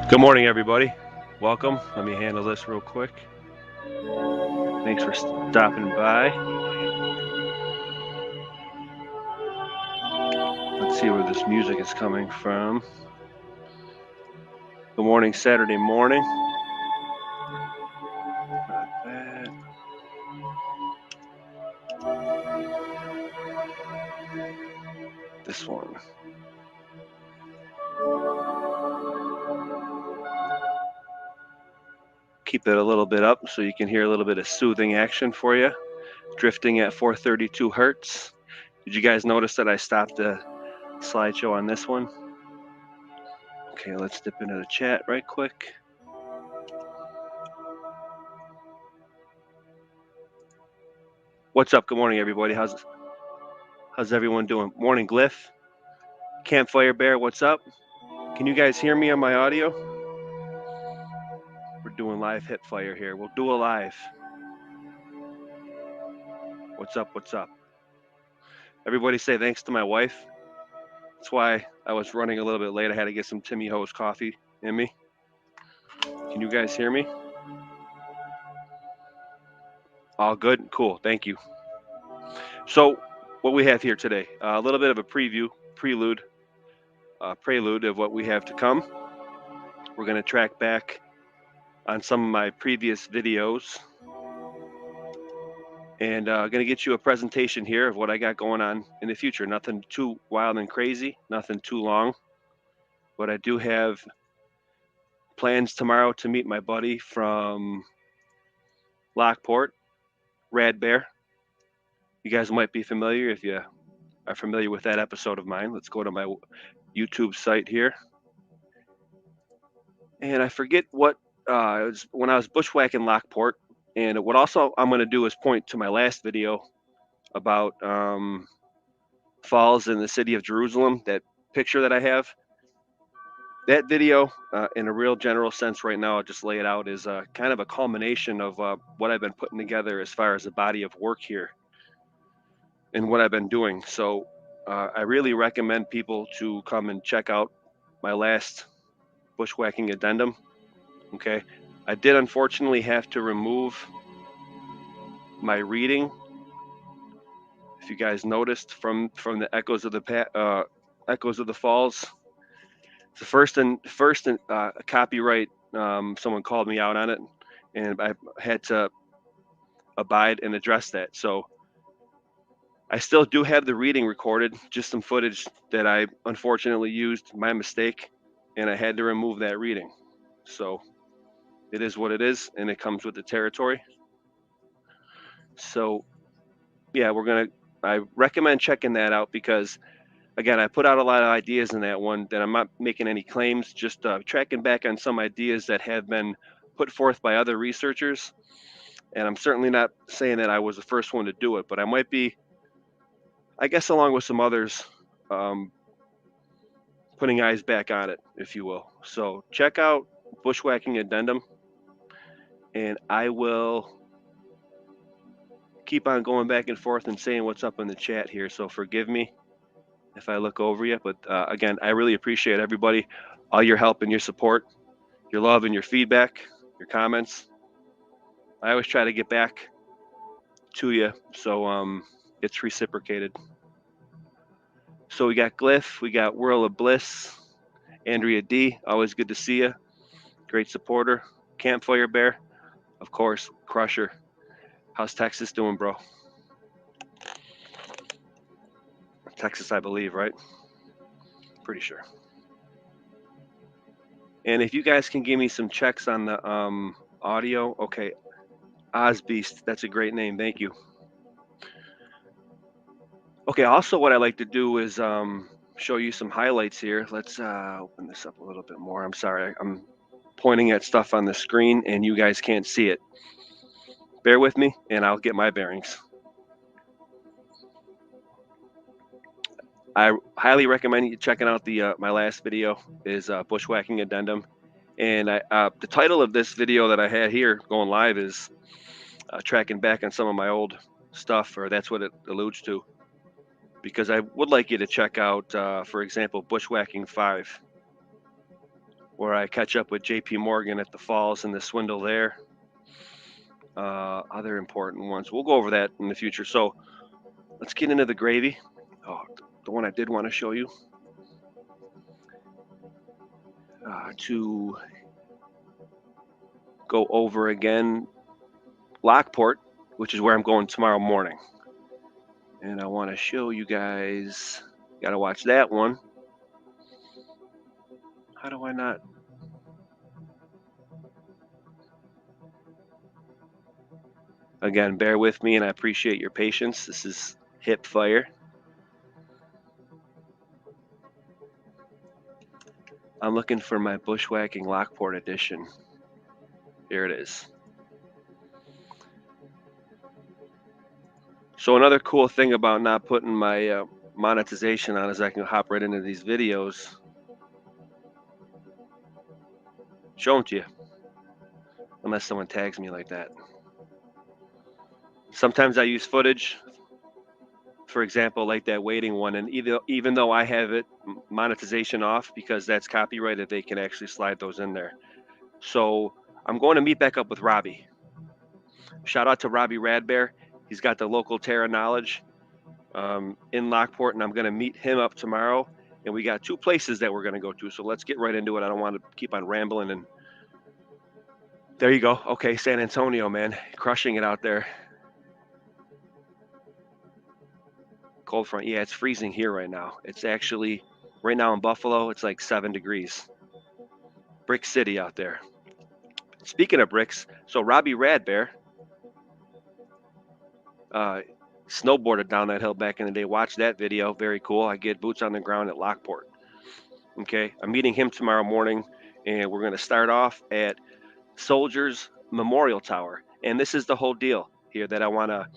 Good morning, everybody. Welcome. Let me handle this real quick. Thanks for stopping by. Let's see where this music is coming from. Good morning, Saturday morning. Not that. This one. Keep it a little bit up so you can hear a little bit of soothing action for you. Drifting at 432 hertz. Did you guys notice that I stopped the slideshow on this one? Okay, let's dip into the chat right quick. What's up? Good morning, everybody. How's everyone doing? Morning, Glyph. Campfire Bear, what's up? Can you guys hear me on my audio? We're doing live hip fire here. We'll do a live. What's up? What's up? Everybody say thanks to my wife. That's why I was running a little bit late. I had to get some Timmy Ho's coffee in me. Can you guys hear me? All good? Cool. Thank you. So, what we have here today, a little bit of a prelude of what we have to come. We're going to track back on some of my previous videos and going to get you a presentation here of what I got going on in the future. Nothing too wild and crazy, nothing too long, but I do have plans tomorrow to meet my buddy from Lockport, Rad Bear. You guys might be familiar if you are familiar with that episode of mine. Let's go to my YouTube site here. And I forget what it was when I was bushwhacking Lockport. And what also I'm going to do is point to my last video about falls in the city of Jerusalem, that picture that I have. That video, in a real general sense right now, I'll just lay it out, is kind of a culmination of what I've been putting together as far as a body of work here and what I've been doing. So I really recommend people to come and check out my last bushwhacking addendum. Okay. I did unfortunately have to remove my reading. If you guys noticed from the echoes of the falls, the first copyright. Someone called me out on it, and I had to abide and address that. So I still do have the reading recorded, just some footage that I unfortunately used, my mistake, and I had to remove that reading. So it is what it is, and it comes with the territory. So yeah, I recommend checking that out because, again, I put out a lot of ideas in that one that I'm not making any claims, just tracking back on some ideas that have been put forth by other researchers. And I'm certainly not saying that I was the first one to do it, but I might be, I guess, along with some others, putting eyes back on it, if you will. So check out Bushwhacking Addendum, and I will keep on going back and forth and saying what's up in the chat here. So forgive me if I look over you, but again, I really appreciate everybody, all your help and your support, your love and your feedback, your comments. I always try to get back to you, so it's reciprocated. So we got Glyph, we got Whirl of Bliss, Andrea D, always good to see you. Great supporter. Campfire Bear, of course, Crusher. How's Texas doing, bro? Texas, I believe, right? Pretty sure. And if you guys can give me some checks on the audio, okay. Ozbeast, that's a great name. Thank you. Okay, also what I like to do is show you some highlights here. Let's open this up a little bit more. I'm sorry, I'm pointing at stuff on the screen and you guys can't see it. Bear with me and I'll get my bearings. I highly recommend you checking out the my last video is Bushwhacking Addendum. And the title of this video that I had here going live is tracking back on some of my old stuff, or that's what it alludes to. Because I would like you to check out, for example, Bushwhacking 5. where I catch up with JP Morgan at the falls and the swindle there. Other important ones. We'll go over that in the future. So let's get into the gravy. Oh, the one I did want to show you. To go over again Lockport, which is where I'm going tomorrow morning. And I want to show you guys, got to watch that one. How do I not? Again, bear with me and I appreciate your patience. This is hip fire. I'm looking for my bushwhacking Lockport edition. Here it is. So another cool thing about not putting my monetization on is I can hop right into these videos. Show them to you. Unless someone tags me like that. Sometimes I use footage, for example, like that waiting one, and even though I have it monetization off because that's copyrighted, they can actually slide those in there. So I'm going to meet back up with Robbie. Shout out to Robbie Radbear. He's got the local Terra knowledge in Lockport, and I'm going to meet him up tomorrow. And we got 2 places that we're going to go to. So let's get right into it. I don't want to keep on rambling. And there you go. Okay, San Antonio, man, crushing it out there. Cold front. Yeah, it's freezing here right now. It's actually right now in Buffalo, it's like 7 degrees. Brick City out there. Speaking of bricks, so Robbie Radbear snowboarded down that hill back in the day. Watch that video. Very cool. I get boots on the ground at Lockport. Okay, I'm meeting him tomorrow morning, and we're going to start off at Soldiers Memorial Tower. And this is the whole deal here that I want to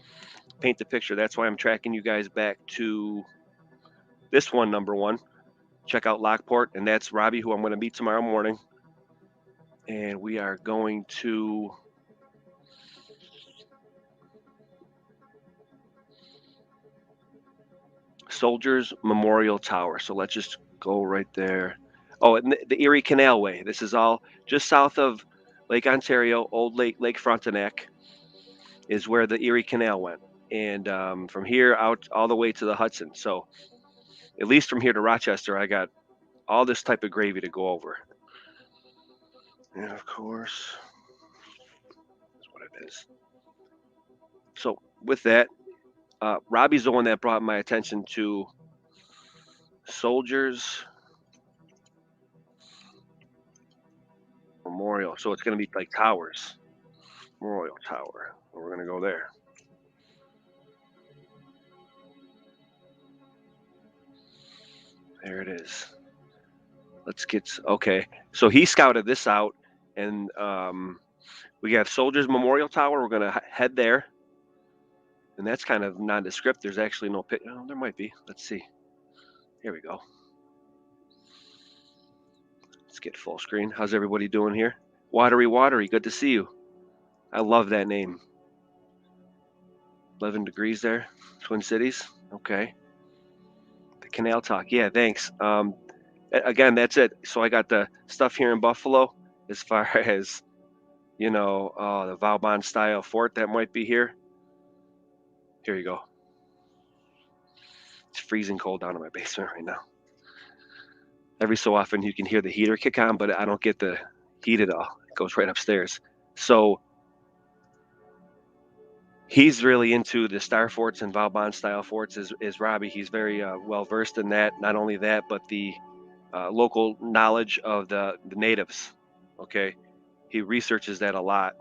paint the picture. That's why I'm tracking you guys back to this one, number 1. Check out Lockport, and that's Robbie, who I'm going to meet tomorrow morning. And we are going to Soldiers Memorial Tower. So let's just go right there. Oh, and the Erie Canalway. This is all just south of Lake Ontario, Old Lake Frontenac is where the Erie Canal went. And from here out all the way to the Hudson. So at least from here to Rochester, I got all this type of gravy to go over. And of course, that's what it is. So with that, Robbie's the one that brought my attention to Soldiers Memorial. So it's going to be like towers. Memorial Tower. We're going to go there. There it is. Let's get, okay. So he scouted this out, and we have Soldiers Memorial Tower. We're going to head there. And that's kind of nondescript. There's actually no pit. Oh, there might be. Let's see. Here we go. Let's get full screen. How's everybody doing here? Watery, good to see you. I love that name. 11 degrees there, Twin Cities. Okay. The Canal Talk. Yeah, thanks. Again, that's it. So I got the stuff here in Buffalo as far as, you know, the Vauban style fort that might be here. Here you go. It's freezing cold down in my basement right now. Every so often you can hear the heater kick on, but I don't get the heat at all. It goes right upstairs. So he's really into the star forts and Vauban style forts is Robbie. He's very well versed in that. Not only that, but the local knowledge of the natives. Okay, he researches that a lot.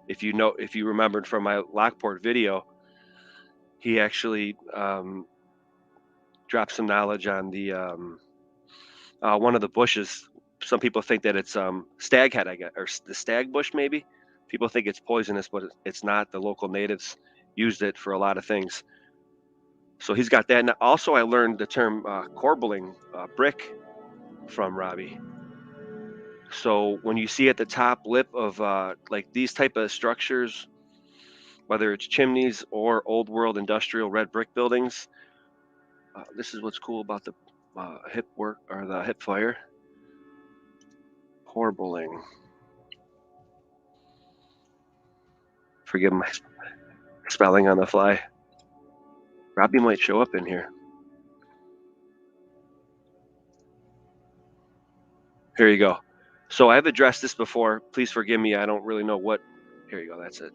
If you remembered from my Lockport video, he actually dropped some knowledge on the one of the bushes. Some people think that it's stag head, I guess, or the stag bush maybe. People think it's poisonous, but it's not. The local natives used it for a lot of things. So he's got that. And also, I learned the term corbelling brick from Robbie. So when you see at the top lip of like these type of structures, whether it's chimneys or old world industrial red brick buildings, this is what's cool about the hip work or the hip fire. Corbelling. Forgive my spelling on the fly. Robbie might show up in here. Here you go. So I've addressed this before. Please forgive me. I don't really know what. Here you go. That's it.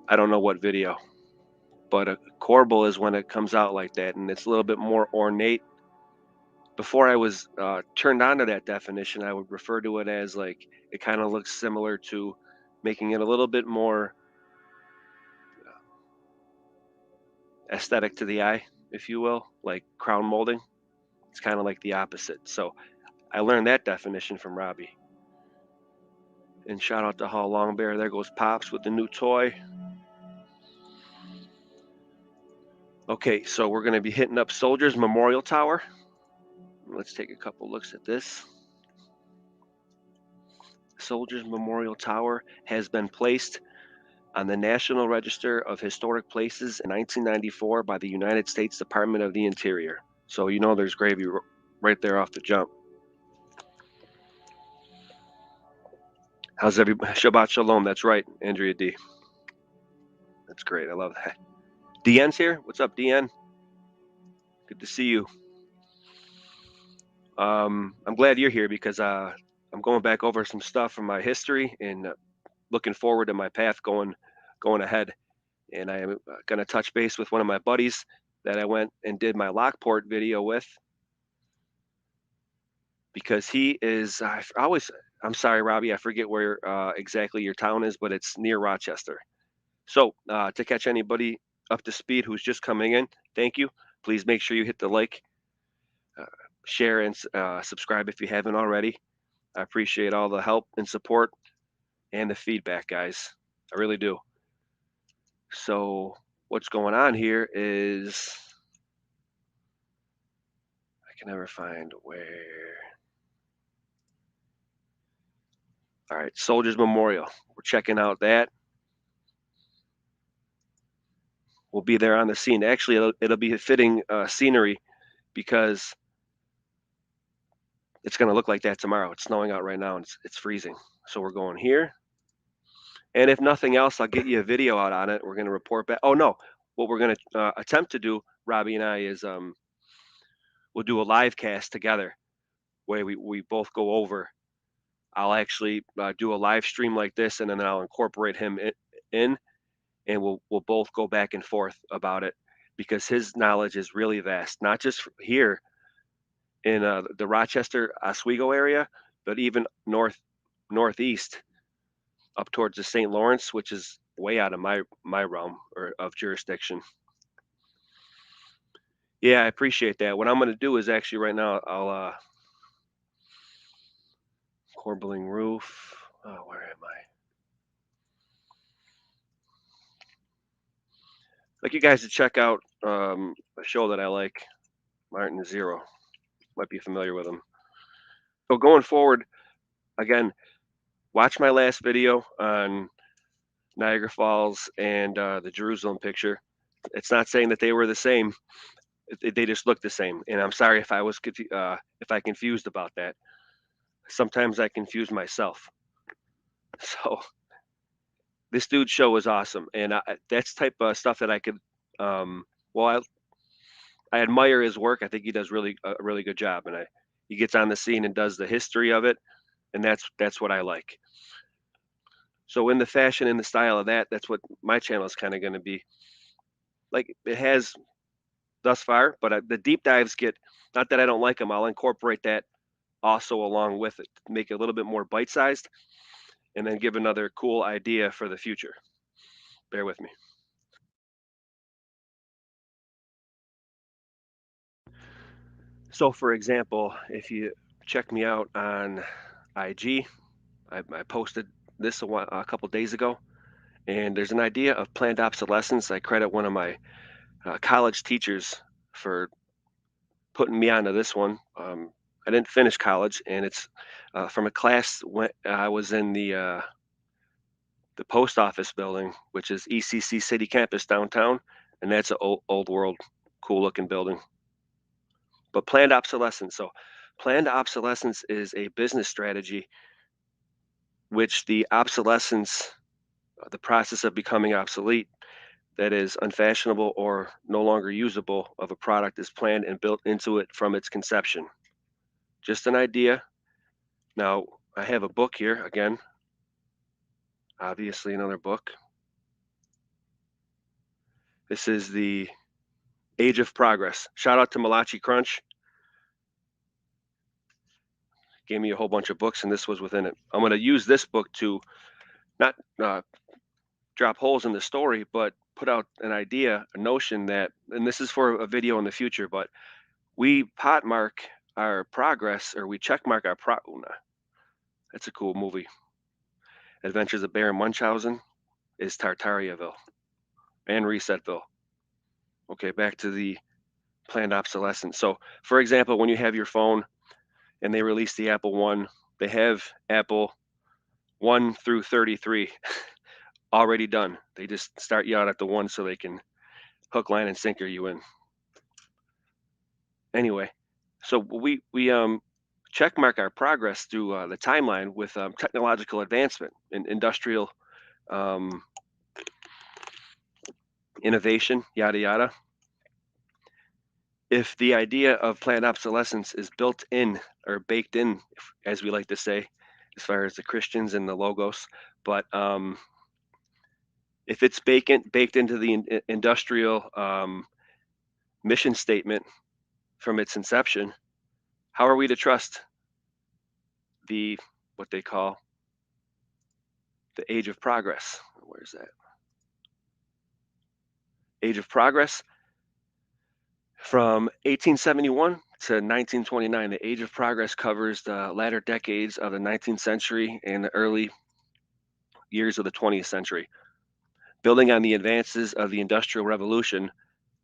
I don't know what video, but a corbel is when it comes out like that, and it's a little bit more ornate. Before I was turned on to that definition, I would refer to it as like it kind of looks similar to making it a little bit more aesthetic to the eye, if you will, like crown molding. It's kind of like the opposite. So I learned that definition from Robbie. And shout out to Hall Long Bear. There goes Pops with the new toy. Okay, so we're going to be hitting up Soldiers Memorial Tower. Let's take a couple looks at this. Soldiers Memorial Tower has been placed on the National Register of Historic Places in 1994 by the United States Department of the Interior. So you know there's gravy right there off the jump. How's everybody? Shabbat Shalom. That's right, Andrea D. That's great. I love that. DN's here. What's up, DN? Good to see you. I'm glad you're here because I'm going back over some stuff from my history and looking forward to my path going ahead. And I am going to touch base with one of my buddies that I went and did my Lockport video with, because he is I'm sorry, Robbie, I forget where exactly your town is, but it's near Rochester. So to catch anybody up to speed who's just coming in, thank you. Please make sure you hit the like, share, and subscribe if you haven't already. I appreciate all the help and support and the feedback, guys. I really do. So what's going on here is I can never find where. All right, Soldiers Memorial. We're checking out that. We'll be there on the scene. Actually, it'll be a fitting scenery because it's going to look like that tomorrow. It's snowing out right now and it's freezing. So we're going here. And if nothing else, I'll get you a video out on it. We're going to report back. Oh, no. What we're going to attempt to do, Robbie and I, is we'll do a live cast together where we both go over. I'll actually do a live stream like this, and then I'll incorporate him in, and we'll both go back and forth about it because his knowledge is really vast, not just here in the Rochester Oswego area, but even northeast up towards the St. Lawrence, which is way out of my realm or of jurisdiction. Yeah, I appreciate that. What I'm going to do is actually right now I'll corbelling roof. Oh, where am I? Like you guys to check out a show that I like, Martin Zero. Might be familiar with him. So going forward, again, watch my last video on Niagara Falls and the Jerusalem picture. It's not saying that they were the same; they just look the same. And I'm sorry if I was if I confused about that. Sometimes I confuse myself. So this dude's show was awesome, and that's type of stuff that I could. Well, I admire his work. I think he does a really good job, and he gets on the scene and does the history of it, and that's what I like. So in the fashion and the style of that, that's what my channel is kind of going to be. Like it has thus far, but the deep dives get, not that I don't like them, I'll incorporate that also along with it, make it a little bit more bite-sized, and then give another cool idea for the future. Bear with me. So for example, if you check me out on IG, I posted this a couple days ago, and there's an idea of planned obsolescence. I credit one of my college teachers for putting me onto this one. I didn't finish college, and it's from a class when I was in the post office building, which is ECC City Campus downtown, and that's an old world, cool looking building. But planned obsolescence. So Planned obsolescence is a business strategy which the obsolescence, the process of becoming obsolete, that is unfashionable or no longer usable of a product is planned and built into it from its conception. Just an idea. Now, I have a book here again, obviously another book. This is the Age of Progress. Shout out to Malachi Crunch. Gave me a whole bunch of books, and this was within it. I'm going to use this book to not drop holes in the story, but put out an idea, a notion that, and this is for a video in the future, but we pot mark our progress, or we check mark our That's a cool movie. Adventures of Baron Munchausen is Tartariaville and Resetville. Okay, back to the planned obsolescence. So, for example, when you have your phone and they release the Apple One, they have Apple 1 through 33 already done. They just start you out at the 1 so they can hook, line, and sinker you in. Anyway, so we check mark our progress through the timeline with technological advancement and industrial innovation, yada yada. If the idea of planned obsolescence is built in or baked in, as we like to say, as far as the Christians and the logos, but if it's baked into the industrial mission statement from its inception, how are we to trust the what they call the age of progress? Where's that? Age of progress from 1871 to 1929. The age of progress covers the latter decades of the 19th century and the early years of the 20th century. Building on the advances of the Industrial Revolution,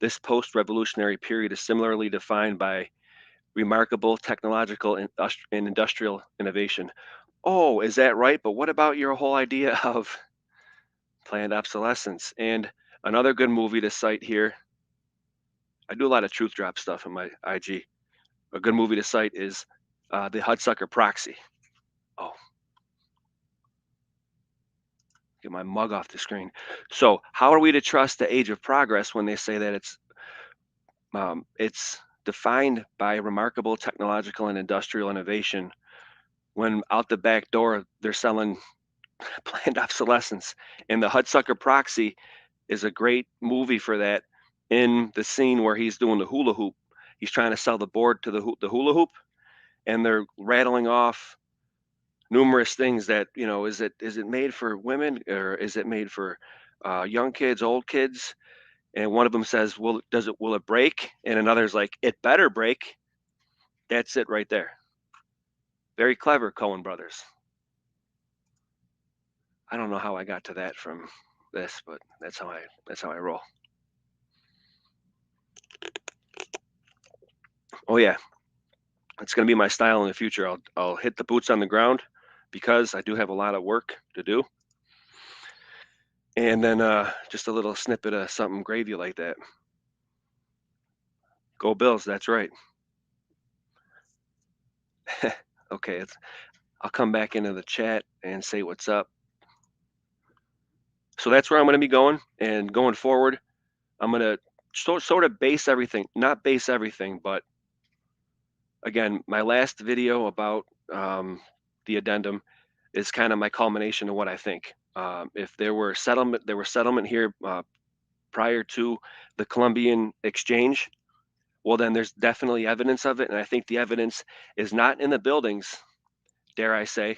this post-revolutionary period is similarly defined by remarkable technological and industrial innovation. Oh, is that right? But what about your whole idea of planned obsolescence? And another good movie to cite here, I do a lot of truth drop stuff in my IG. A good movie to cite is The Hudsucker Proxy. Oh, get my mug off the screen. So how are we to trust the age of progress when they say that it's defined by remarkable technological and industrial innovation, when out the back door they're selling planned obsolescence? And The Hudsucker Proxy is a great movie for that. In the scene where he's doing the hula hoop, he's trying to sell the board to the hula hoop, and they're rattling off numerous things that, is it made for women, or is it made for young kids, old kids? And one of them says, will it break? And another's like, it better break. That's it right there. Very clever, Coen brothers. I don't know how I got to that from this, but that's how I roll. Oh yeah, it's going to be my style in the future. I'll hit the boots on the ground because I do have a lot of work to do. And then just a little snippet of something gravy like that. Go Bills, that's right. Okay, I'll come back into the chat and say what's up. So that's where I'm going to be going. And going forward, I'm going to sort of base everything, not base everything, but again, my last video about the addendum is kind of my culmination of what I think. If there were settlement here prior to the Columbian Exchange, well, then there's definitely evidence of it. And I think the evidence is not in the buildings, dare I say,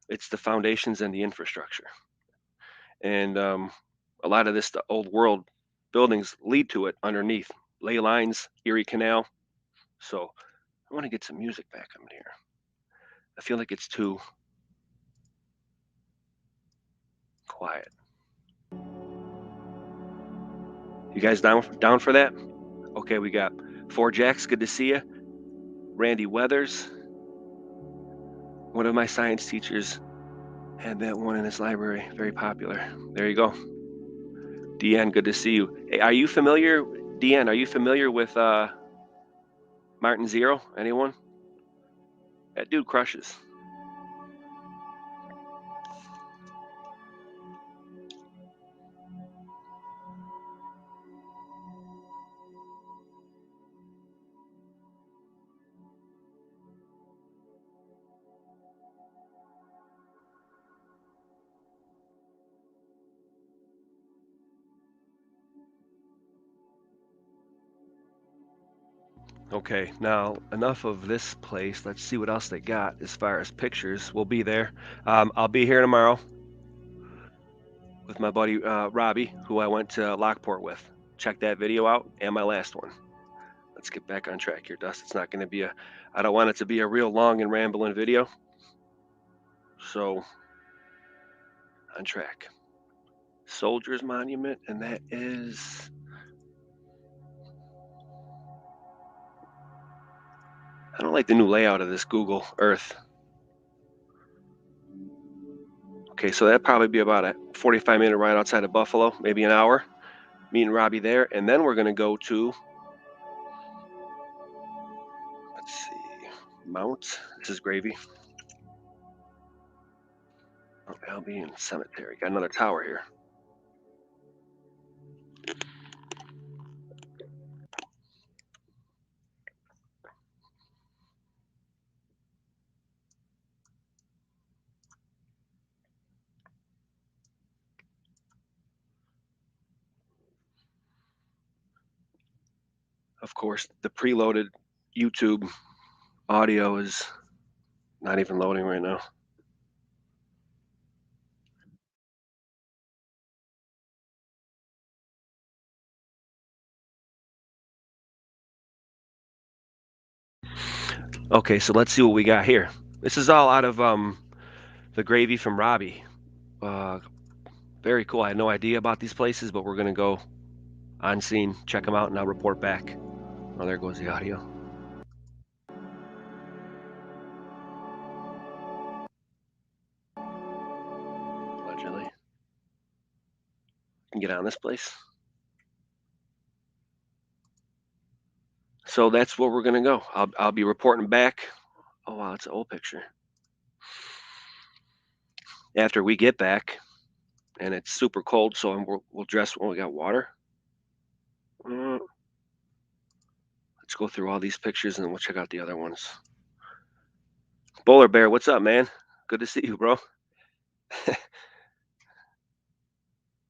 it's the foundations and the infrastructure. And a lot of this, the old world buildings lead to it underneath. Ley lines, Erie Canal. So I want to get some music back in here. I feel like it's too quiet. You guys down for that? Okay, we got 4 Jacks, good to see you. Randy Weathers. One of my science teachers had that one in his library, very popular. There you go. Deanne, good to see you. Hey, are you familiar, Deanne, are you familiar with Martin Zero, anyone? That dude crushes. Okay, now enough of this place. Let's see what else they got as far as pictures. We'll be there. I'll be here tomorrow with my buddy Robbie, who I went to Lockport with. Check that video out and my last one. Let's get back on track here, Dust. It's not going to be I don't want it to be a real long and rambling video. So, on track. Soldiers Monument, and that is. I don't like the new layout of this Google Earth. Okay, so that'd probably be about a 45-minute ride outside of Buffalo, maybe an hour. Meeting Robbie there, and then we're going to go to, let's see, Mount. This is gravy. Mount Albion Cemetery. Got another tower here. Of course, the preloaded YouTube audio is not even loading right now. Okay, so let's see what we got here. This is all out of the gravy from Robbie. Very cool. I had no idea about these places, but we're going to go on scene, check them out, and I'll report back. Oh, there goes the audio. Allegedly. Can get on this place. So that's where we're going to go. I'll be reporting back. Oh, wow, it's an old picture. After we get back, and it's super cold, so we'll dress when we got water. Let's go through all these pictures, and then we'll check out the other ones. Bowler Bear, what's up, man? Good to see you, bro.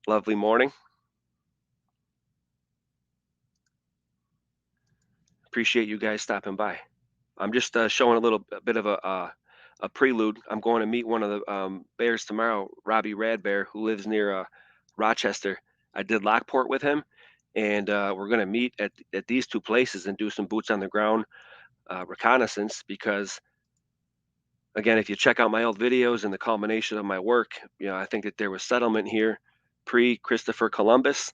Lovely morning. Appreciate you guys stopping by. I'm just showing a bit of a prelude. I'm going to meet one of the bears tomorrow, Robbie Radbear, who lives near Rochester. I did Lockport with him, and we're going to meet at these two places and do some boots on the ground reconnaissance because, again, if you check out my old videos and the culmination of my work, I think that there was settlement here pre-Christopher Columbus,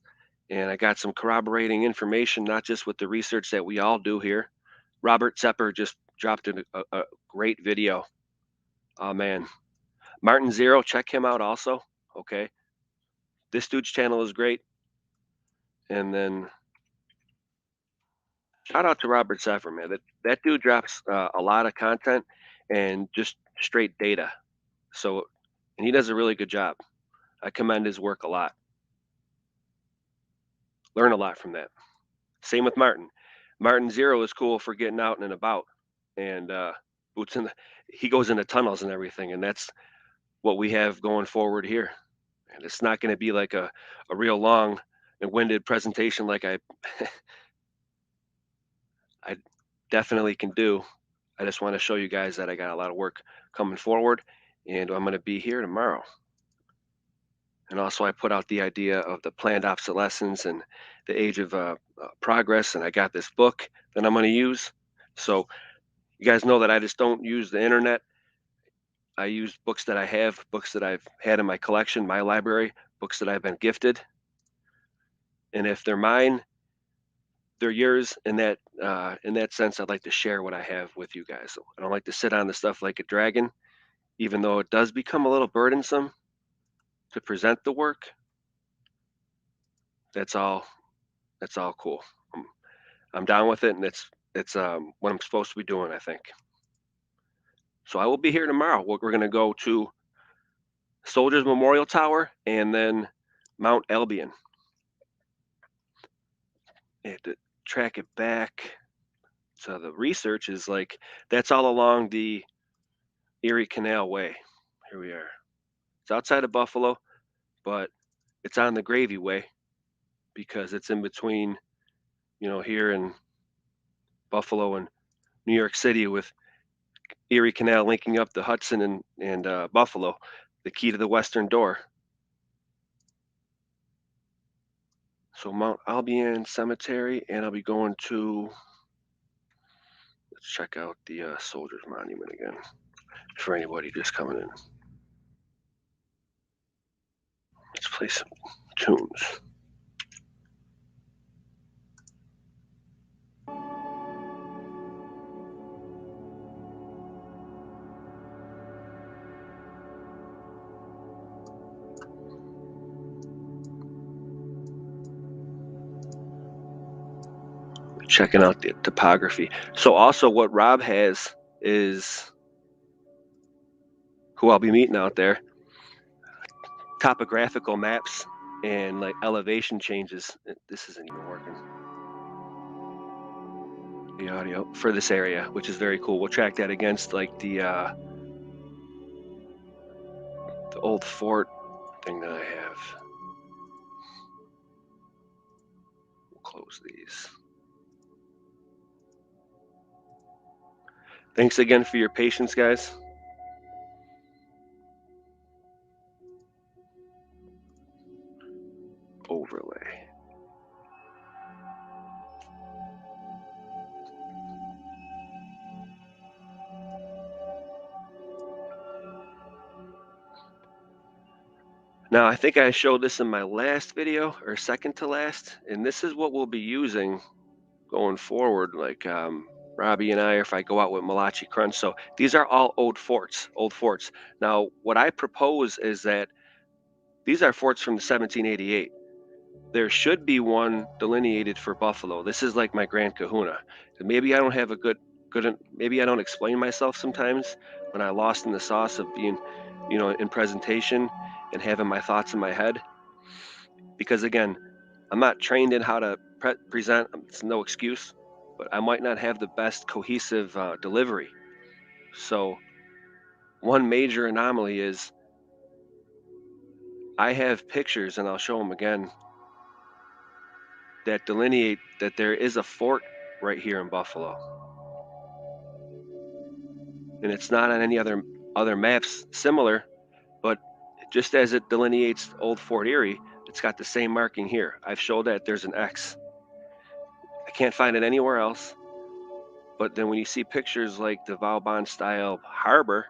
and I got some corroborating information, not just with the research that we all do here. Robert Zepper just dropped a great video. Oh man, Martin Zero, check him out also. Okay, this dude's channel is great. And then shout out to Robert Zepper, man. That dude drops a lot of content and just straight data. So, and he does a really good job. I commend his work a lot. Learn a lot from that. Same with Martin. Martin Zero is cool for getting out and about, and boots in the. He goes into tunnels and everything, and that's what we have going forward here. And it's not going to be like a real long and winded presentation like I definitely can do. I just want to show you guys that I got a lot of work coming forward, and I'm going to be here tomorrow. And also, I put out the idea of the planned obsolescence and the age of progress, and I got this book that I'm going to use. So you guys know that I just don't use the internet. I use books that I have, books that I've had in my collection, my library, books that I've been gifted. And if they're mine, they're yours. In that sense, I'd like to share what I have with you guys. So I don't like to sit on the stuff like a dragon, even though it does become a little burdensome to present the work. That's all. That's all cool. I'm, I'm down with it, and It's what I'm supposed to be doing, I think. So I will be here tomorrow. We're going to go to Soldiers Memorial Tower and then Mount Albion. I have to track it back. So the research is like that's all along the Erie Canal Way. Here we are. It's outside of Buffalo, but it's on the Gravy Way because it's in between, here in Buffalo and New York City with Erie Canal linking up the Hudson and Buffalo, the key to the Western Door. So Mount Albion Cemetery, and I'll be going to. Let's check out the Soldiers Monument again for anybody just coming in. Let's play some tunes. Checking out the topography. So also what Rob has is who I'll be meeting out there, topographical maps and like elevation changes. This isn't even working. The audio for this area, which is very cool. We'll track that against like the old fort thing that I have. We'll close these. Thanks again for your patience, guys. Overlay. Now, I think I showed this in my last video or second to last, and this is what we'll be using going forward. Like Robbie and I, if I go out with Malachi Crunch. So these are all old forts. Now, what I propose is that these are forts from 1788. There should be one delineated for Buffalo. This is like my Grand Kahuna. Maybe I don't have a good, maybe I don't explain myself sometimes when I lost in the sauce of being, in presentation and having my thoughts in my head. Because again, I'm not trained in how to present. It's no excuse, but I might not have the best cohesive delivery. So one major anomaly is I have pictures, and I'll show them again, that delineate that there is a fort right here in Buffalo. And it's not on any other maps similar, but just as it delineates Old Fort Erie, it's got the same marking here. I've showed that there's an X. I can't find it anywhere else. But then when you see pictures like the Vauban style harbor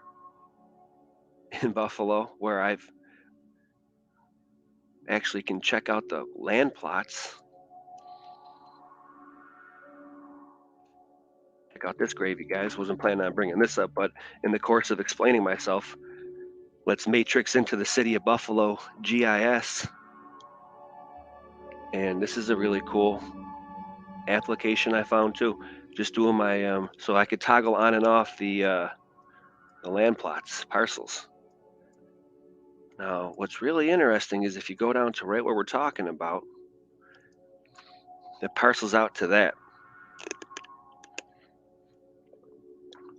in Buffalo, where I've actually can check out the land plots. Check out this gravy, guys. Wasn't planning on bringing this up, but in the course of explaining myself, let's matrix into the city of Buffalo GIS. And this is a really cool application I found too. Just doing my so I could toggle on and off the land plots, parcels. Now, what's really interesting is if you go down to right where we're talking about, it parcels out to that.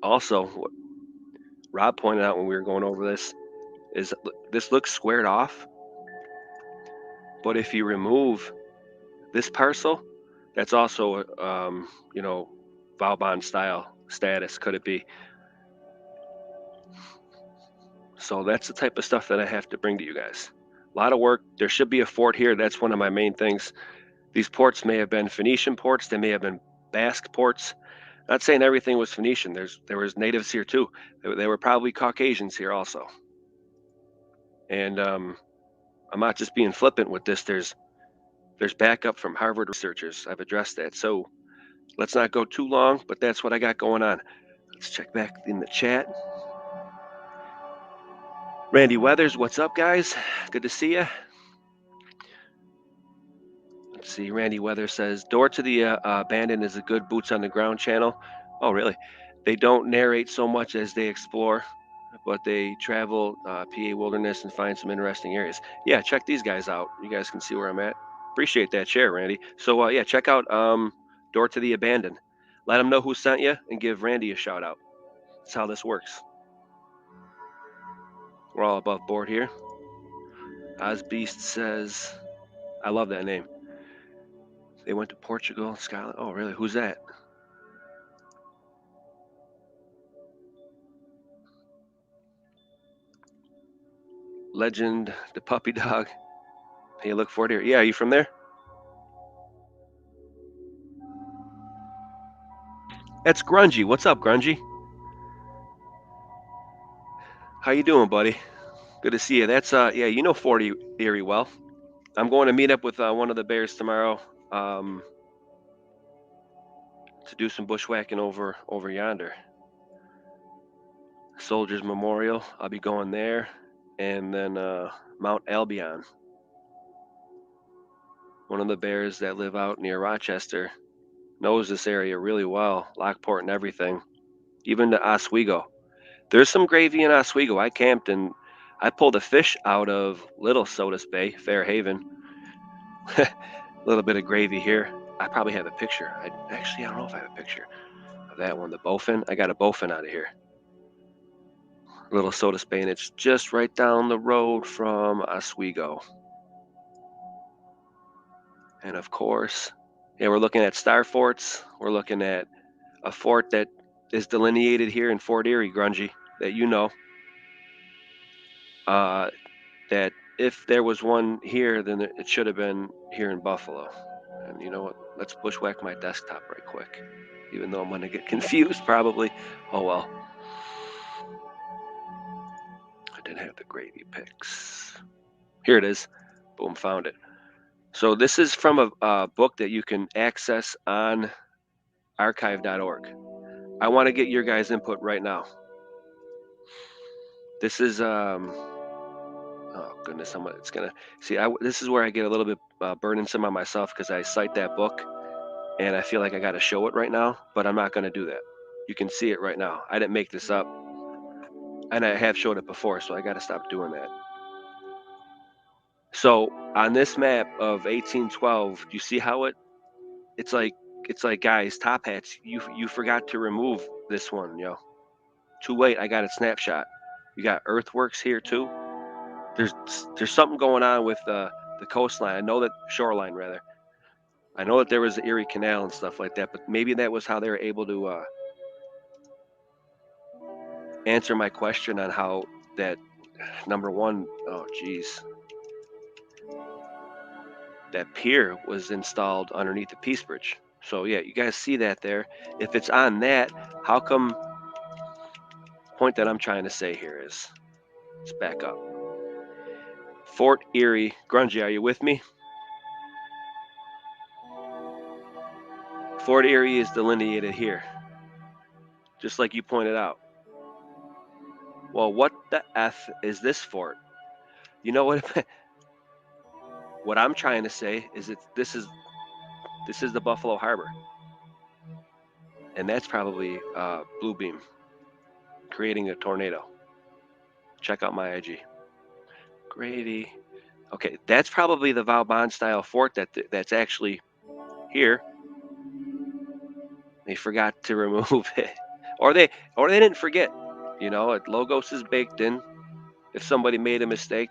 Also, what Rob pointed out when we were going over this is this looks squared off, but if you remove this parcel, that's also Vauban style status, could it be? So that's the type of stuff that I have to bring to you guys. A lot of work. There should be a fort here. That's one of my main things. These ports may have been Phoenician ports. They may have been Basque ports. Not saying everything was Phoenician. There was natives here too. There were probably Caucasians here also. And I'm not just being flippant with this. There's backup from Harvard researchers. I've addressed that. So let's not go too long, but that's what I got going on. Let's check back in the chat. Randy Weathers, what's up, guys? Good to see you. See, Randy Weather says, Door to the Abandoned is a good boots on the ground channel. Oh, really? They don't narrate so much as they explore, but they travel PA wilderness and find some interesting areas. Yeah, check these guys out. You guys can see where I'm at. Appreciate that share, Randy. So, yeah, check out Door to the Abandoned. Let them know who sent you and give Randy a shout out. That's how this works. We're all above board here. Ozbeast says, I love that name. They went to Portugal, Scotland. Oh, really? Who's that? Legend, the puppy dog. Hey, look forward here. Yeah, are you from there? That's Grungy. What's up, Grungy? How you doing, buddy? Good to see you. That's yeah, you know 40 Erie well. I'm going to meet up with one of the bears tomorrow to do some bushwhacking over yonder. Soldiers Memorial. I'll be going there, and then Mount Albion. One of the bears that live out near Rochester knows this area really well, Lockport and everything, even to Oswego. There's some gravy in Oswego. I camped and I pulled a fish out of Little Sodus Bay, Fairhaven. A little bit of gravy here. I probably have a picture. I don't know if I have a picture of that one. The bowfin. I got a bowfin out of here. Little Sodus Bay, and it's just right down the road from Oswego. And of course, yeah, we're looking at star forts. We're looking at a fort that is delineated here in Fort Erie, Grungy, that you know. That if there was one here, then it should have been here in Buffalo. And you know what? Let's bushwhack my desktop right quick. Even though I'm going to get confused probably. Oh well. I didn't have the gravy picks. Here it is. Boom, found it. So this is from a book that you can access on archive.org. I want to get your guys' input right now. This is oh goodness, it's gonna see. This is where I get a little bit burdensome on myself because I cite that book, and I feel like I got to show it right now, but I'm not going to do that. You can see it right now. I didn't make this up, and I have showed it before, so I got to stop doing that. So on this map of 1812, you see how it's like guys, top hats. You forgot to remove this one, yo. Too late. I got a snapshot. You got earthworks here too. There's something going on with the coastline. I know that shoreline rather. I know that there was the Erie Canal and stuff like that, but maybe that was how they were able to answer my question on how that number one, oh geez, that pier was installed underneath the Peace Bridge. So yeah, you guys see that there. If it's on that, how come? Point that I'm trying to say here is, let's back up. Fort Erie, Grungy, are you with me? Fort Erie is delineated here, just like you pointed out. Well, what the F is this fort? You know what? What I'm trying to say is that this is the Buffalo Harbor, and that's probably Blue Beam creating a tornado. Check out my IG. Grady. Okay, that's probably the Vauban style fort that's actually here. They forgot to remove it, or they didn't forget. You know, Logos is baked in. If somebody made a mistake,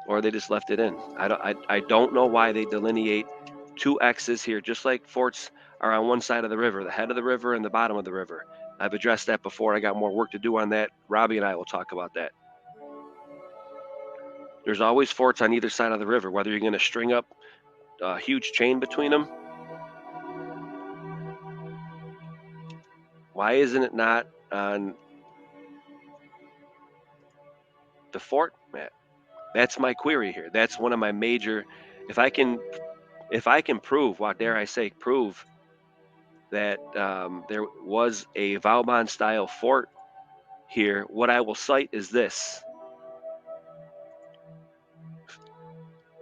or they just left it in. I don't know why they delineate two X's here, just like forts are on one side of the river, the head of the river and the bottom of the river. I've addressed that before. I got more work to do on that. Robbie and I will talk about that. There's always forts on either side of the river, whether you're going to string up a huge chain between them. Why isn't it not on the fort map? That's my query here. That's one of my major. If I can prove, what dare I say, prove that there was a Vauban style fort here, what I will cite is this.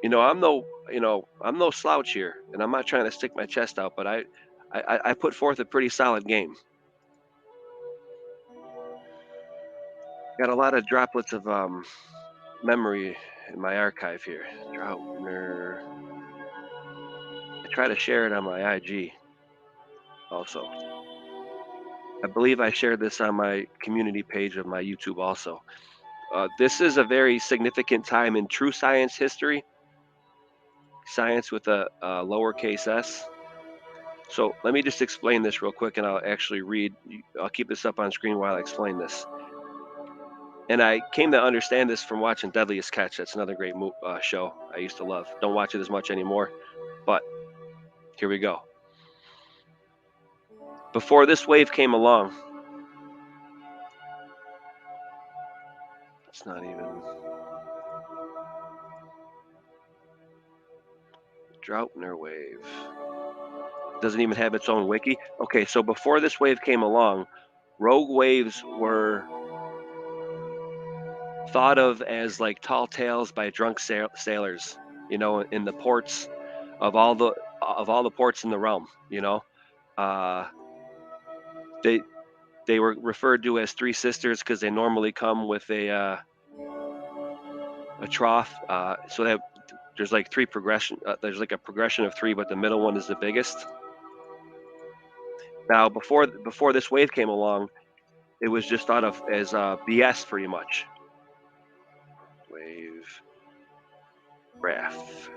You know, I'm no slouch here, and I'm not trying to stick my chest out, but I put forth a pretty solid game. Got a lot of droplets of memory in my archive here. Droutner. I try to share it on my IG also. I believe I shared this on my community page of my YouTube also. This is a very significant time in true science history, science with a lowercase s. So let me just explain this real quick, and I'll actually read. I'll keep this up on screen while I explain this. And I came to understand this from watching Deadliest Catch. That's another great show I used to love. Don't watch it as much anymore, but here we go. Before this wave came along, it's not even Droutner wave. Doesn't even have its own wiki. Okay, so before this wave came along, rogue waves were thought of as like tall tales by drunk sailors, in the ports of all the ports in the realm. Uh, they they were referred to as three sisters because they normally come with a trough. So that there's like three progression. There's like a progression of three, but the middle one is the biggest. Now, before this wave came along, it was just thought of as BS pretty much. Wave graph.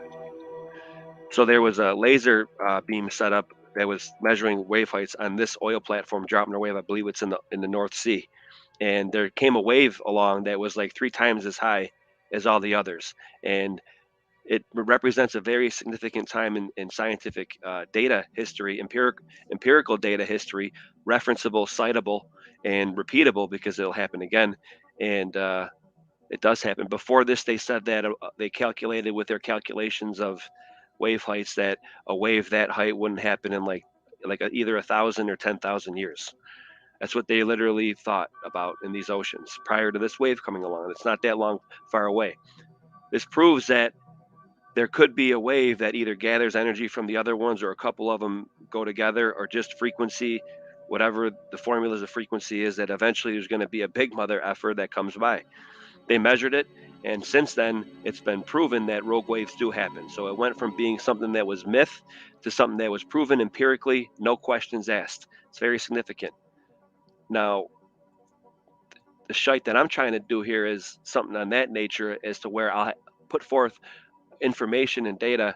So there was a laser beam set up that was measuring wave heights on this oil platform, dropping a wave. I believe it's in the North Sea, and there came a wave along that was like 3 times as high as all the others, and it represents a very significant time in scientific data history, empirical data history, referenceable, citable, and repeatable because it'll happen again, and it does happen. Before this, they said that they calculated with their calculations of wave heights that a wave that height wouldn't happen in either 1,000 or 10,000 years. That's what they literally thought about in these oceans prior to this wave coming along. It's not that long far away. This proves that there could be a wave that either gathers energy from the other ones or a couple of them go together, or just frequency, whatever the formulas of frequency is, that eventually there's going to be a big mother effer that comes by. They measured it, and since then it's been proven that rogue waves do happen. So it went from being something that was myth to something that was proven empirically, no questions asked. It's very significant. Now, the shite that I'm trying to do here is something on that nature, as to where I'll put forth information and data,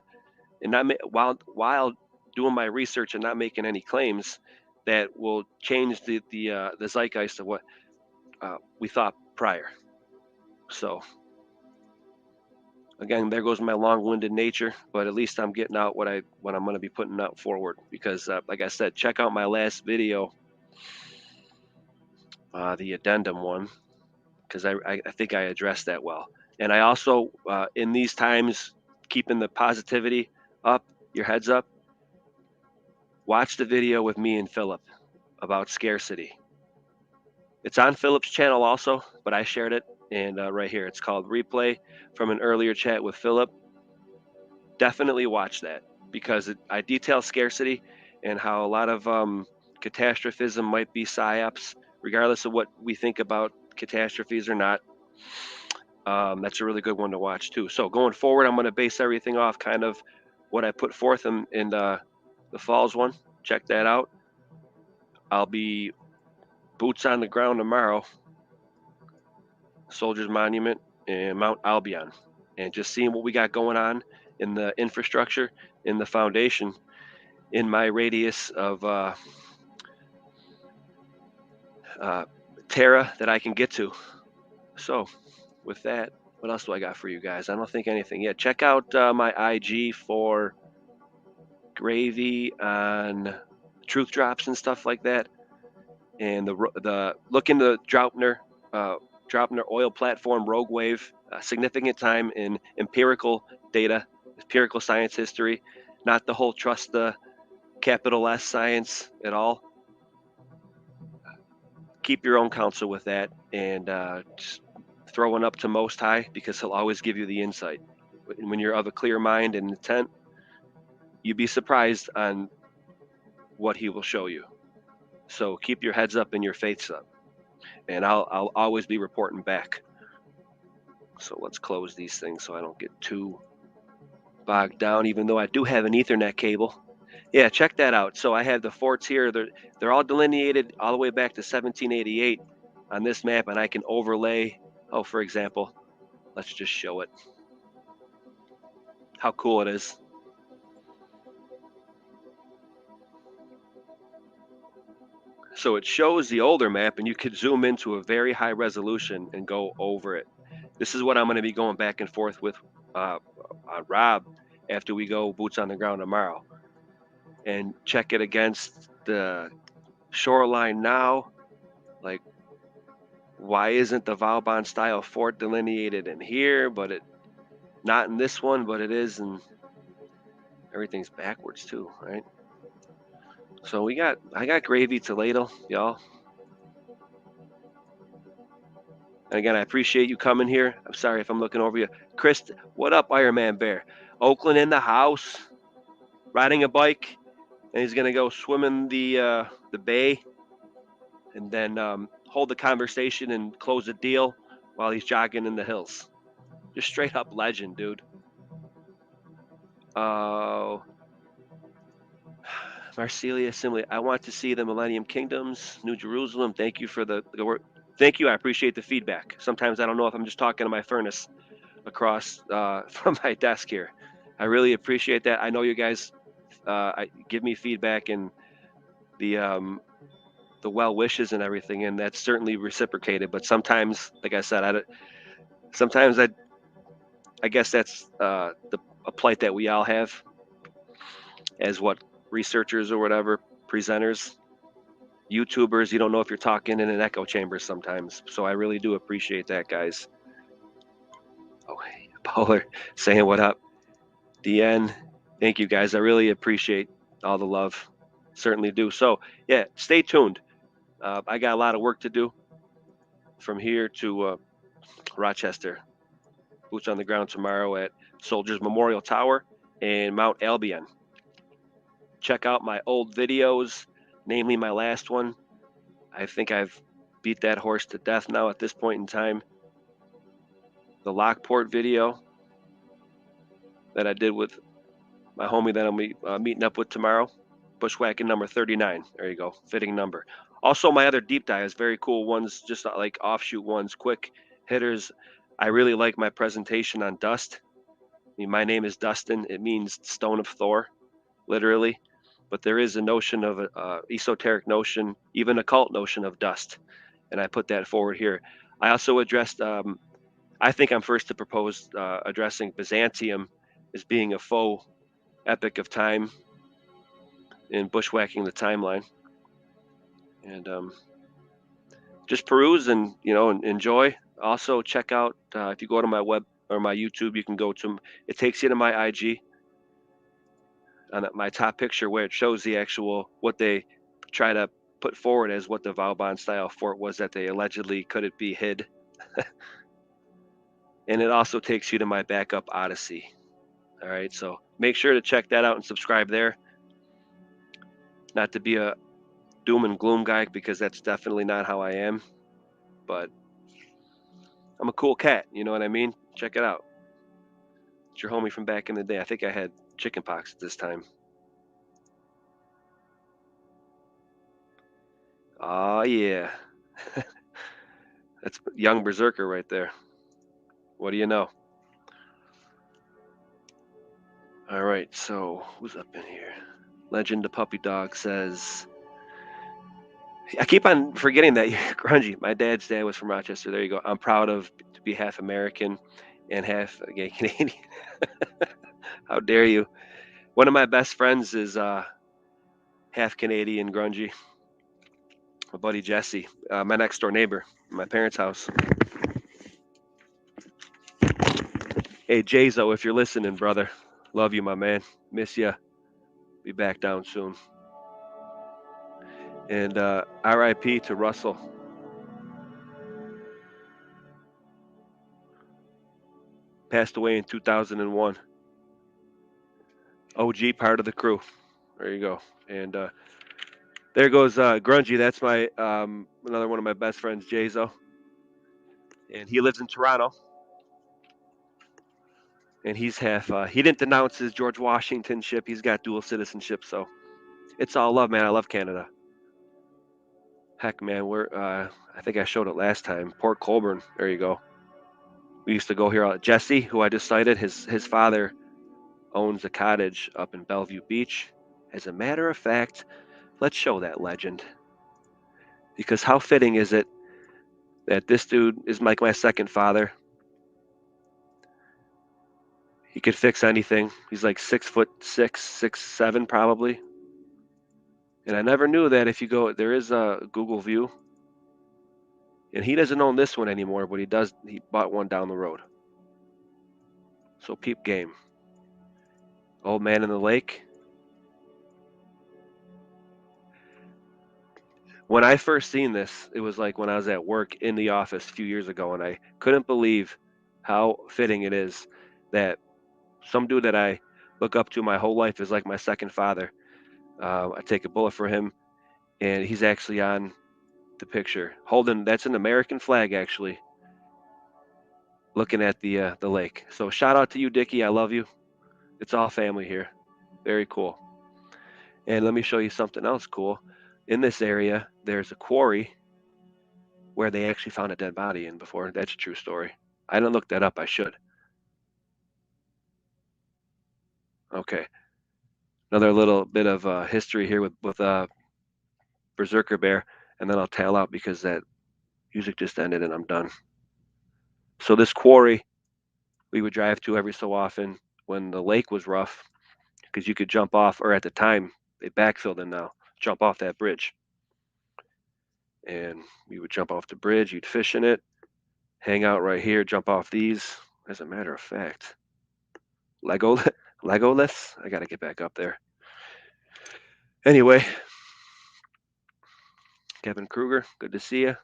and not while doing my research and not making any claims that will change the zeitgeist of what we thought prior. So again, there goes my long-winded nature, but at least I'm getting out what I'm going to be putting out forward, because like I said, check out my last video, the addendum one, because I think I addressed that well. And I also, in these times, keeping the positivity up, your heads up, watch the video with me and Philip about scarcity. It's on Philip's channel also, but I shared it, and right here, it's called Replay from an earlier chat with Philip. Definitely watch that, because I detail scarcity and how a lot of catastrophism might be psyops, regardless of what we think about catastrophes or not. That's a really good one to watch too. So going forward, I'm going to base everything off kind of what I put forth in the Falls one. Check that out. I'll be boots on the ground tomorrow, Soldiers Monument and Mount Albion, and just seeing what we got going on in the infrastructure, in the foundation, in my radius of Terra that I can get to. So with that, what else do I got for you guys? I don't think anything yet. Check out my IG for gravy on truth drops and stuff like that, and the look into Droupner oil platform rogue wave. Significant time in empirical data, empirical science history, not the whole trust the capital S science at all. Keep your own counsel with that, and just throw one up to Most High, because he'll always give you the insight. when you're of a clear mind and intent, you'd be surprised on what he will show you. So keep your heads up and your faiths up, and I'll always be reporting back. So let's close these things so I don't get too bogged down, even though I do have an Ethernet cable. Yeah, check that out. So I have the forts here. They're all delineated all the way back to 1788 on this map, and I can overlay. Oh, for example, let's just show it. How cool it is. So it shows the older map, and you could zoom into a very high resolution and go over it. This is what I'm going to be going back and forth with Rob after we go boots on the ground tomorrow, and check it against the shoreline now. Like, why isn't the Vauban style fort delineated in here, but it not in this one, but it is, and everything's backwards too, right? So I got gravy to ladle, y'all. And again, I appreciate you coming here. I'm sorry if I'm looking over you. Chris, what up, Iron Man Bear? Oakland in the house, riding a bike, and he's gonna go swimming the bay, and then hold the conversation and close a deal while he's jogging in the hills. Just straight up legend, dude. Marcelia Simile, I want to see the Millennium Kingdoms, New Jerusalem. Thank you for the work. Thank you. I appreciate the feedback. Sometimes I don't know if I'm just talking to my furnace across from my desk here. I really appreciate that. I know you guys give me feedback and the well wishes and everything, and that's certainly reciprocated. But sometimes, like I said, sometimes I guess that's a plight that we all have as what researchers or whatever, presenters, YouTubers. You don't know if you're talking in an echo chamber sometimes. So I really do appreciate that, guys. Oh, hey, Polar saying what up. DN, thank you, guys. I really appreciate all the love. Certainly do. So yeah, stay tuned. I got a lot of work to do from here to Rochester. Boots on the ground tomorrow at Soldiers Memorial Tower and Mount Albion. Check out my old videos, namely my last one. I think I've beat that horse to death now at this point in time. The Lockport video that I did with my homie that I'll be meeting up with tomorrow. Bushwhacking number 39. There you go. Fitting number. Also, my other deep dives, very cool ones, just like offshoot ones, quick hitters. I really like my presentation on dust. I mean, my name is Dustin. It means stone of Thor, literally. But there is a notion of an esoteric notion, even occult notion of dust. And I put that forward here. I also addressed, I think I'm first to propose addressing Byzantium as being a faux epic of time in bushwhacking the timeline. And just peruse and, and enjoy. Also, check out, if you go to my web or my YouTube, you can go to, it takes you to my IG on my top picture where it shows the actual, what they try to put forward as what the Vauban style fort was that they allegedly could it be hid. And it also takes you to my backup Odyssey. All right, so make sure to check that out and subscribe there. Not to be a doom and gloom guy, because that's definitely not how I am, but I'm a cool cat, you know what I mean? Check it out. It's your homie from back in the day. I think I had chicken pox at this time. Oh yeah. That's young Berserker right there. What do you know? All right, so who's up in here? Legend of Puppy Dog says, I keep on forgetting that you're grungy. My dad's dad was from Rochester. There you go. I'm proud to be half American and half gay Canadian. How dare you? One of my best friends is half Canadian grungy. My buddy Jesse, my next door neighbor, my parents' house. Hey Jazo, if you're listening, brother, love you, my man. Miss ya. Be back down soon. And R.I.P. to Russell. Passed away in 2001. OG, part of the crew. There you go. And there goes Grungy. That's my another one of my best friends, Jazo, and he lives in Toronto. And he's half. He didn't denounce his George Washington ship. He's got dual citizenship, so it's all love, man. I love Canada. Heck, man, we're. I think I showed it last time. Port Colborne. There you go. We used to go here. Jesse, who I just cited, his father owns a cottage up in Bellevue Beach. As a matter of fact, let's show that legend. Because how fitting is it that this dude is like my second father? He could fix anything. He's like 6'6", 6'7", probably. And I never knew that if you go, there is a Google View, and he doesn't own this one anymore, but he does. He bought one down the road. So peep game. Old man in the lake. When I first seen this, it was like when I was at work in the office a few years ago, and I couldn't believe how fitting it is that some dude that I look up to my whole life is like my second father. I take a bullet for him, and he's actually on the picture holding. That's an American flag, actually, looking at the lake. So shout out to you, Dickie. I love you. It's all family here. Very cool. And let me show you something else cool. In this area, there's a quarry where they actually found a dead body in before. That's a true story. I didn't look that up. I should. Okay. Another little bit of history here with Berserker Bear, and then I'll tail out because that music just ended and I'm done. So this quarry we would drive to every so often when the lake was rough because you could jump off, or at the time they backfilled it now, jump off that bridge. And we would jump off the bridge, you'd fish in it, hang out right here, jump off these. As a matter of fact, Lego Legoless. I gotta get back up there. Anyway, Kevin Kruger, good to see you.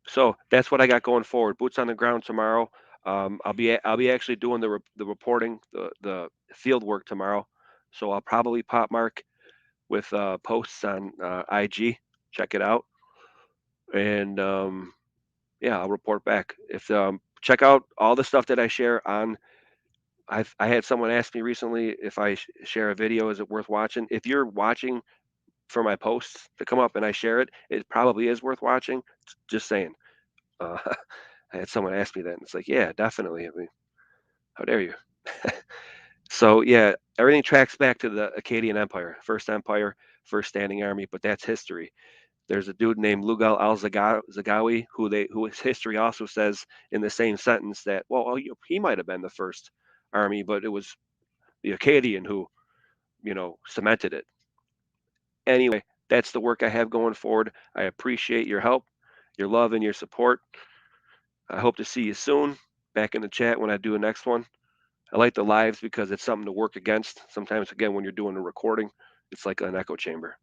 So that's what I got going forward. Boots on the ground tomorrow. I'll be actually doing the reporting, the field work tomorrow. So I'll probably pop mark with posts on IG. Check it out, and yeah, I'll report back. If check out all the stuff that I share on. I had someone ask me recently if I share a video, is it worth watching? If you're watching for my posts to come up and I share it, it probably is worth watching. Just saying. Uh, I had someone ask me that, and it's like, yeah, definitely. I mean, how dare you? So yeah, everything tracks back to the Akkadian Empire, first empire, first standing army, but that's history. There's a dude named Lugal al-Zagawi who his history also says in the same sentence that, well, he might have been the first army, but it was the Akkadian who, cemented it. Anyway, that's the work I have going forward. I appreciate your help, your love, and your support. I hope to see you soon back in the chat when I do a next one. I like the lives because it's something to work against. Sometimes, again, when you're doing a recording, it's like an echo chamber.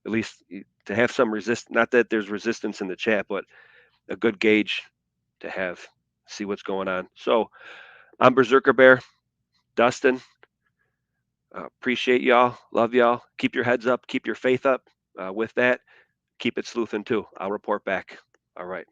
At least to have some resist, not that there's resistance in the chat, but a good gauge to have, see what's going on. So I'm Berserker Bear, Dustin. Appreciate y'all. Love y'all. Keep your heads up. Keep your faith up. With that, keep it sleuthing too. I'll report back. All right.